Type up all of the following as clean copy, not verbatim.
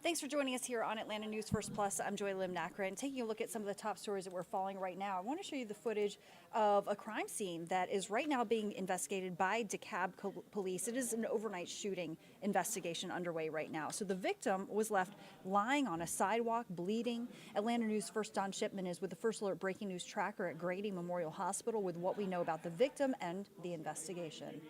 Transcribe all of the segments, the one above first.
Thanks for joining us here on Atlanta News First Plus. I'm Joy Lim Nakra, taking a look at some of the top stories that we're following right now. I want to show you the footage of a crime scene that is right now being investigated by DeKalb police. It is an overnight shooting investigation underway right now. So the victim was left lying on a sidewalk, bleeding. Atlanta News First Don Shipman is with the First Alert Breaking News Tracker at Grady Memorial Hospital with what we know about the victim and the investigation.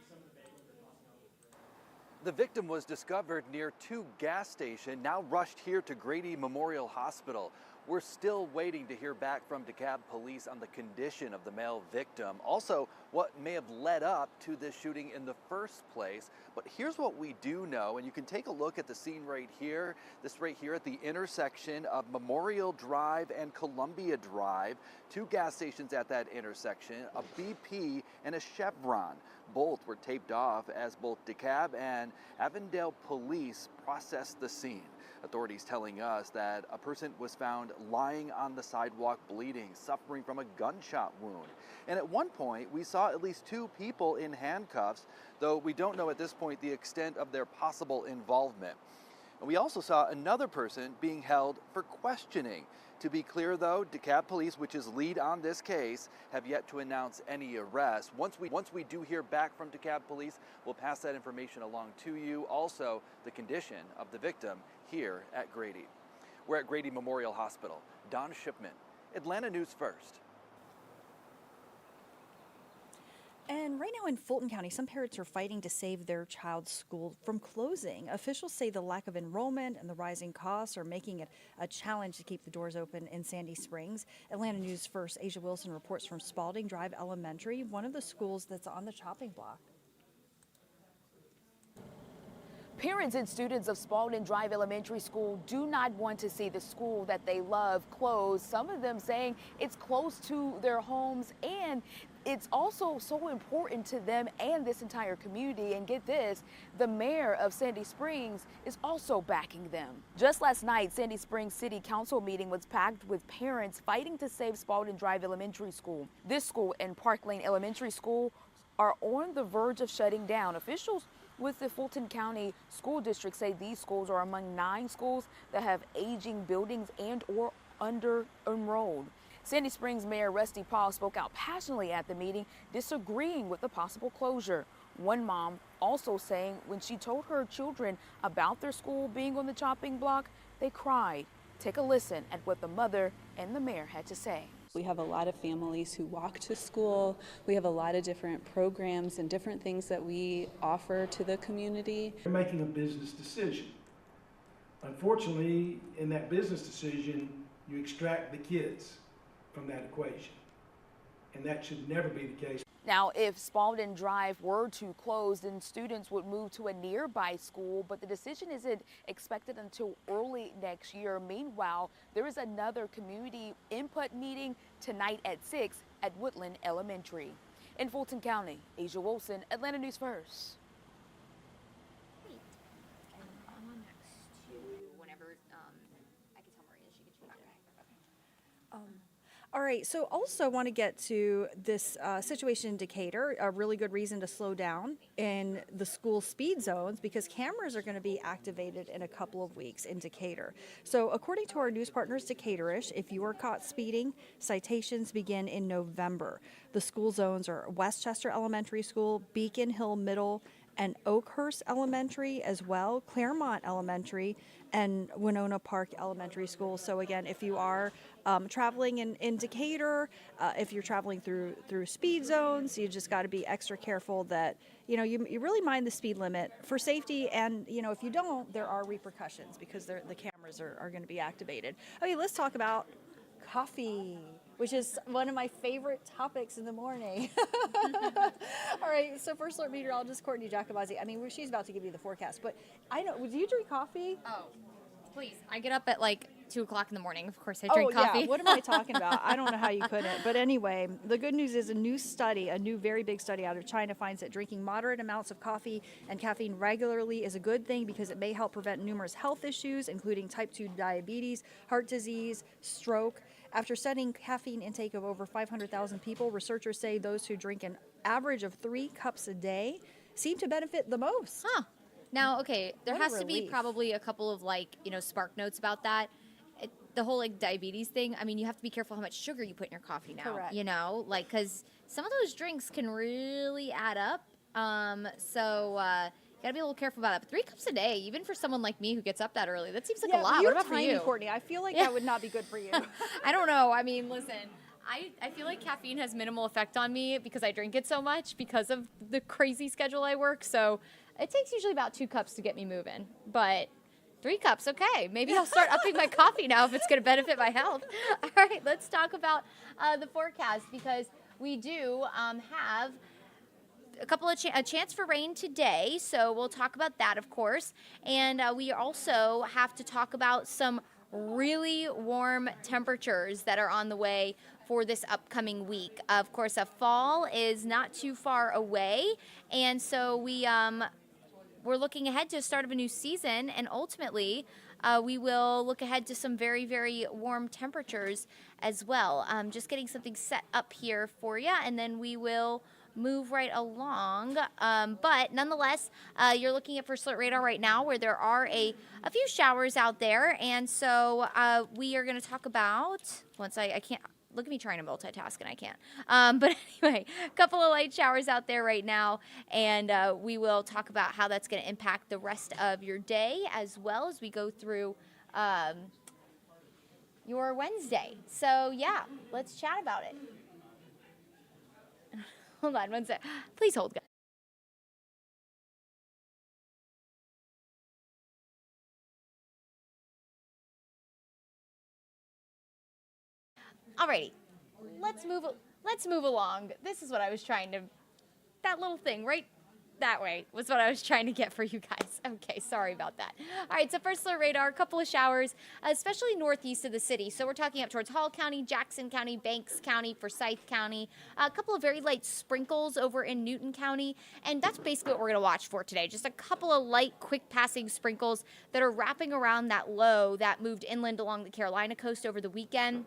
The victim was discovered near 2 gas stations, now rushed here to Grady Memorial Hospital. We're still waiting to hear back from DeKalb police on the condition of the male victim. Also, what may have led up to this shooting in the first place. But here's what we do know, and you can take a look at the scene right here. This right here at the intersection of Memorial Drive and Columbia Drive. 2 gas stations at that intersection, a BP and a Chevron. Both were taped off as both DeKalb and Avondale police processed the scene. Authorities telling us that a person was found lying on the sidewalk bleeding, suffering from a gunshot wound. And at one point, we saw at least 2 people in handcuffs, though we don't know at this point the extent of their possible involvement. And we also saw another person being held for questioning. To be clear though, DeKalb police, which is lead on this case, have yet to announce any arrests. Once we do hear back from DeKalb police, we'll pass that information along to you. Also, the condition of the victim here at Grady. We're at Grady Memorial Hospital. Don Shipman, Atlanta News First. And right now in Fulton County, some parents are fighting to save their child's school from closing. Officials say the lack of enrollment and the rising costs are making it a challenge to keep the doors open in Sandy Springs. Atlanta News First, Asia Wilson reports from Spalding Drive Elementary, one of the schools that's on the chopping block. Parents and students of Spalding Drive Elementary School do not want to see the school that they love close. Some of them saying it's close to their homes and it's also so important to them and this entire community. And get this, the mayor of Sandy Springs is also backing them. Just last night, Sandy Springs City Council meeting was packed with parents fighting to save Spalding Drive Elementary School. This school and Park Lane Elementary School are on the verge of shutting down. Officials with the Fulton County School District say these schools are among 9 schools that have aging buildings and or under-enrolled. Sandy Springs Mayor Rusty Paul spoke out passionately at the meeting, disagreeing with the possible closure. One mom also saying when she told her children about their school being on the chopping block, they cried. Take a listen at what the mother and the mayor had to say. We have a lot of families who walk to school. We have a lot of different programs and different things that we offer to the community. They're making a business decision. Unfortunately, in that business decision, you extract the kids from that equation. And that should never be the case. Now, if Spalding Drive were to close, then students would move to a nearby school, but the decision isn't expected until early next year. Meanwhile, there is another community input meeting tonight at 6 at Woodland Elementary. In Fulton County, Asia Wilson, Atlanta News First. I'm on next to whenever I can tell Maria she can change it. All right, so also want to get to this situation in Decatur, a really good reason to slow down in the school speed zones because cameras are going to be activated in a couple of weeks in Decatur. So according to our news partners Decatur-ish, if you are caught speeding, citations begin in November. The school zones are Westchester Elementary School, Beacon Hill Middle, and Oakhurst Elementary as well, Claremont Elementary, and Winona Park Elementary School. So again, if you are traveling in Decatur, if you're traveling through speed zones, you just got to be extra careful that, you know, you really mind the speed limit for safety. And, you know, if you don't, there are repercussions because the cameras are going to be activated. Okay, let's talk about coffee, which is one of my favorite topics in the morning. All right, so First Alert meteorologist Courtney Jacobazzi, I mean, she's about to give you the forecast, but I know, do you drink coffee? Oh, please. I get up at like 2 o'clock in the morning. Of course, I drink coffee. Yeah, what am I talking about? I don't know how you couldn't. But anyway, the good news is a new very big study out of China finds that drinking moderate amounts of coffee and caffeine regularly is a good thing because it may help prevent numerous health issues, including type 2 diabetes, heart disease, stroke. After studying caffeine intake of over 500,000 people, researchers say those who drink an average of 3 cups a day seem to benefit the most. Huh. Now, okay, there What a has to be relief. probably a couple of spark notes about that. The whole diabetes thing. I mean, you have to be careful how much sugar you put in your coffee now. Correct. Because some of those drinks can really add up. You gotta be a little careful about that. But 3 cups a day, even for someone like me who gets up that early, that seems like a lot. You're What about for tiny, you? Courtney. I feel like Yeah. that would not be good for you. I don't know. I mean, listen, I feel like caffeine has minimal effect on me because I drink it so much because of the crazy schedule I work. So it takes usually about 2 cups to get me moving. But 3 cups, okay. Maybe I'll start upping my coffee now if it's going to benefit my health. All right, let's talk about the forecast because we do have a chance for rain today, so we'll talk about that, of course. And we also have to talk about some really warm temperatures that are on the way for this upcoming week. Of course, a fall is not too far away, and so we're looking ahead to the start of a new season, and ultimately, we will look ahead to some very, very warm temperatures as well. Just getting something set up here for you, and then we will move right along. But nonetheless, you're looking at First Alert Radar right now where there are a few showers out there. And so we are going to talk about, I can't, look at me trying to multitask and I can't. But anyway, a couple of light showers out there right now. And we will talk about how that's going to impact the rest of your day as well as we go through your Wednesday. So yeah, let's chat about it. Hold on one sec. Please hold, guys. Alrighty, let's move along. This is what I was trying to, that little thing right that way was what I was trying to get for you guys. Okay, sorry about that. All right, so First Alert Radar, a couple of showers, especially northeast of the city. So we're talking up towards Hall County, Jackson County, Banks County, Forsyth County, a couple of very light sprinkles over in Newton County, and that's basically what we're going to watch for today. Just a couple of light, quick passing sprinkles that are wrapping around that low that moved inland along the Carolina coast over the weekend.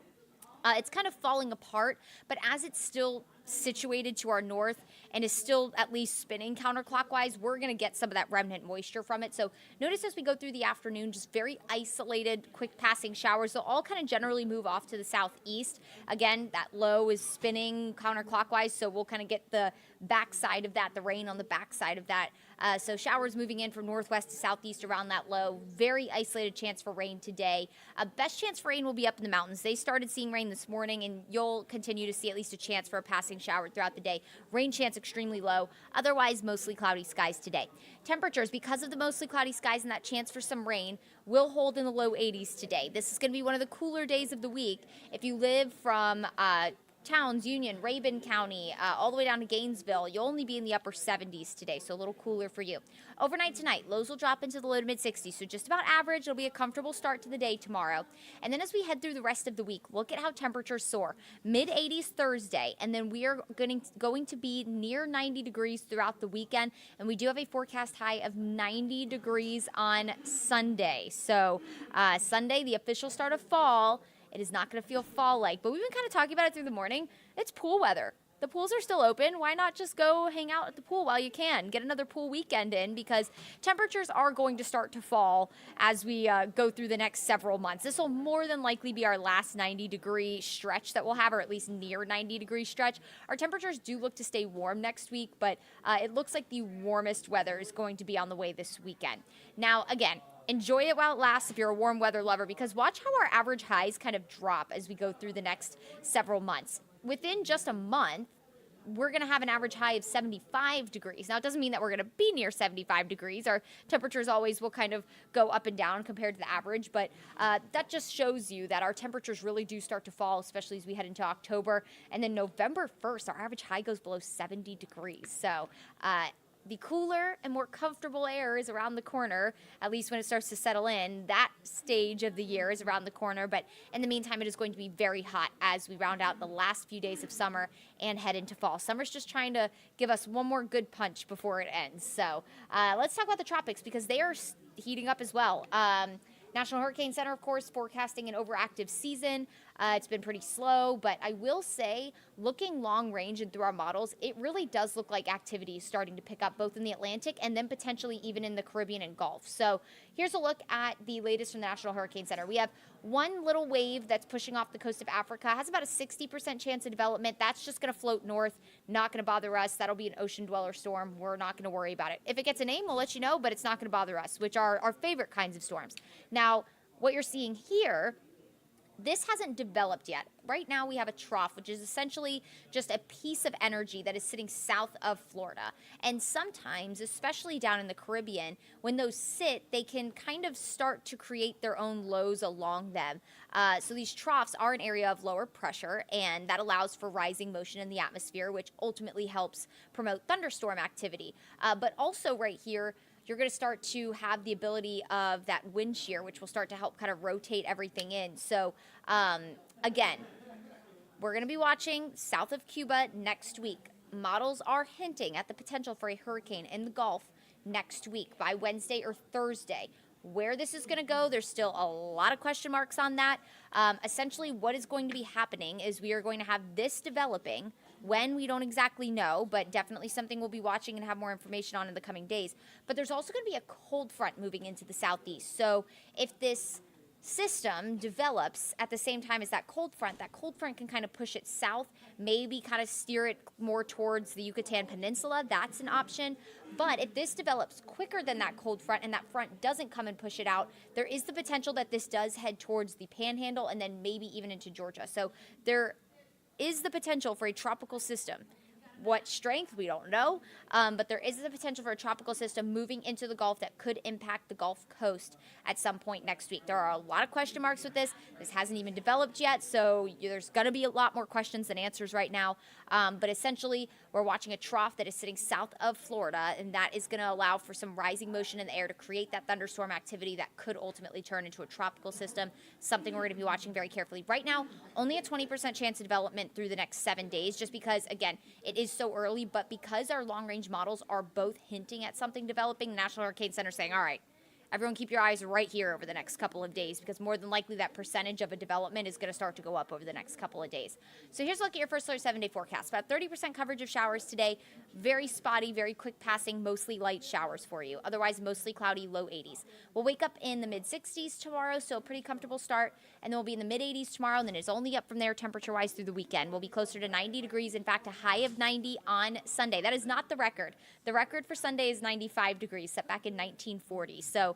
It's kind of falling apart, but as it's still situated to our north and is still at least spinning counterclockwise, we're going to get some of that remnant moisture from it. So notice as we go through the afternoon, just very isolated, quick passing showers. They'll all kind of generally move off to the southeast. Again, that low is spinning counterclockwise, so we'll kind of get the backside of that, the rain on the backside of that. So showers moving in from northwest to southeast around that low. Very isolated chance for rain today. Best chance for rain will be up in the mountains. They started seeing rain this morning, and you'll continue to see at least a chance for a passing shower throughout the day. Rain chance extremely low. Otherwise, mostly cloudy skies today. Temperatures, because of the mostly cloudy skies and that chance for some rain, will hold in the low 80s today. This is going to be one of the cooler days of the week. If you live from Towns, Union, Rabun County, all the way down to Gainesville, you'll only be in the upper 70s today, so a little cooler for you. Overnight tonight, lows will drop into the low to mid 60s, so just about average. It'll be a comfortable start to the day tomorrow. And then as we head through the rest of the week, look at how temperatures soar. Mid 80s Thursday, and then we are going to be near 90 degrees throughout the weekend, and we do have a forecast high of 90 degrees on Sunday. So Sunday, the official start of fall. It is not going to feel fall-like, but we've been kind of talking about it through the morning. It's pool weather. The pools are still open. Why not just go hang out at the pool while you can? Get another pool weekend in because temperatures are going to start to fall as we go through the next several months. This will more than likely be our last 90-degree stretch that we'll have, or at least near 90-degree stretch. Our temperatures do look to stay warm next week, but it looks like the warmest weather is going to be on the way this weekend. Now, again, enjoy it while it lasts if you're a warm weather lover, because watch how our average highs kind of drop as we go through the next several months. Within just a month, we're going to have an average high of 75 degrees. Now, it doesn't mean that we're going to be near 75 degrees. Our temperatures always will kind of go up and down compared to the average, but that just shows you that our temperatures really do start to fall, especially as we head into October. And then November 1st, our average high goes below 70 degrees. So the cooler and more comfortable air is around the corner, at least when it starts to settle in. That stage of the year is around the corner, but in the meantime, it is going to be very hot as we round out the last few days of summer and head into fall. Summer's just trying to give us one more good punch before it ends. So let's talk about the tropics because they are heating up as well. National Hurricane Center, of course, forecasting an overactive season. It's been pretty slow, but I will say, looking long range and through our models, it really does look like activity is starting to pick up both in the Atlantic and then potentially even in the Caribbean and Gulf. So here's a look at the latest from the National Hurricane Center. We have one little wave that's pushing off the coast of Africa, has about a 60% chance of development. That's just going to float north, not going to bother us. That'll be an ocean dweller storm. We're not going to worry about it. If it gets a name, we'll let you know, but it's not going to bother us, which are our favorite kinds of storms. Now, what you're seeing here, this hasn't developed yet. Right now we have a trough, which is essentially just a piece of energy that is sitting south of Florida. And sometimes, especially down in the Caribbean, when those sit, they can kind of start to create their own lows along them. So these troughs are an area of lower pressure, and that allows for rising motion in the atmosphere, which ultimately helps promote thunderstorm activity. But also right here, you're going to start to have the ability of that wind shear, which will start to help kind of rotate everything in. So again, we're going to be watching south of Cuba next week. Models are hinting at the potential for a hurricane in the Gulf next week by Wednesday or Thursday. Where this is going to go, there's still a lot of question marks on that. Essentially, what is going to be happening is we are going to have this developing. When, we don't exactly know, but definitely something we'll be watching and have more information on in the coming days. But there's also going to be a cold front moving into the southeast. So if this system develops at the same time as that cold front can kind of push it south, maybe kind of steer it more towards the Yucatan Peninsula. That's an option. But if this develops quicker than that cold front and that front doesn't come and push it out, there is the potential that this does head towards the Panhandle and then maybe even into Georgia. So there is the potential for a tropical system. What strength, we don't know, but there is the potential for a tropical system moving into the Gulf that could impact the Gulf Coast at some point next week. There are a lot of question marks with this. This hasn't even developed yet, so there's going to be a lot more questions than answers right now. But essentially, we're watching a trough that is sitting south of Florida, and that is going to allow for some rising motion in the air to create that thunderstorm activity that could ultimately turn into a tropical system, something we're going to be watching very carefully. Right now, only a 20% chance of development through the next 7 days, just because, again, it is so early, but because our long-range models are both hinting at something developing, the National Hurricane Center is saying, all right, everyone keep your eyes right here over the next couple of days, because more than likely that percentage of a development is going to start to go up over the next couple of days. So here's a look at your first alert 7-day forecast. About 30% coverage of showers today. Very spotty, very quick passing, mostly light showers for you. Otherwise, mostly cloudy, low 80s. We'll wake up in the mid-60s tomorrow, so a pretty comfortable start. And then we'll be in the mid-80s tomorrow, and then it's only up from there temperature-wise through the weekend. We'll be closer to 90 degrees. In fact, a high of 90 on Sunday. That is not the record. The record for Sunday is 95 degrees, set back in 1940. So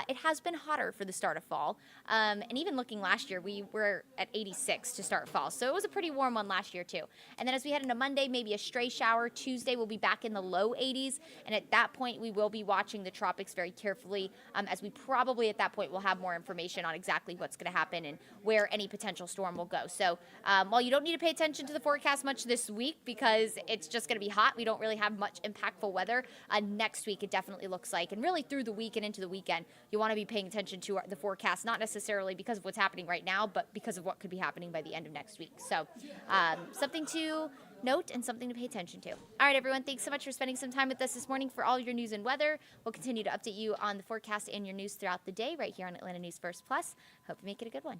it has been hotter for the start of fall. And even looking last year, we were at 86 to start fall. So it was a pretty warm one last year, too. And then as we head into Monday, maybe a stray shower. Tuesday, we'll be back in the low 80s. And at that point, we will be watching the tropics very carefully, as we probably at that point will have more information on exactly what's going to happen and where any potential storm will go. So while you don't need to pay attention to the forecast much this week because it's just going to be hot, we don't really have much impactful weather. Next week, it definitely looks like, and really through the week and into the weekend, you want to be paying attention to the forecast, not necessarily because of what's happening right now, but because of what could be happening by the end of next week. So something to note and something to pay attention to. All right, everyone, thanks so much for spending some time with us this morning for all your news and weather. We'll continue to update you on the forecast and your news throughout the day right here on Atlanta News First Plus. Hope you make it a good one.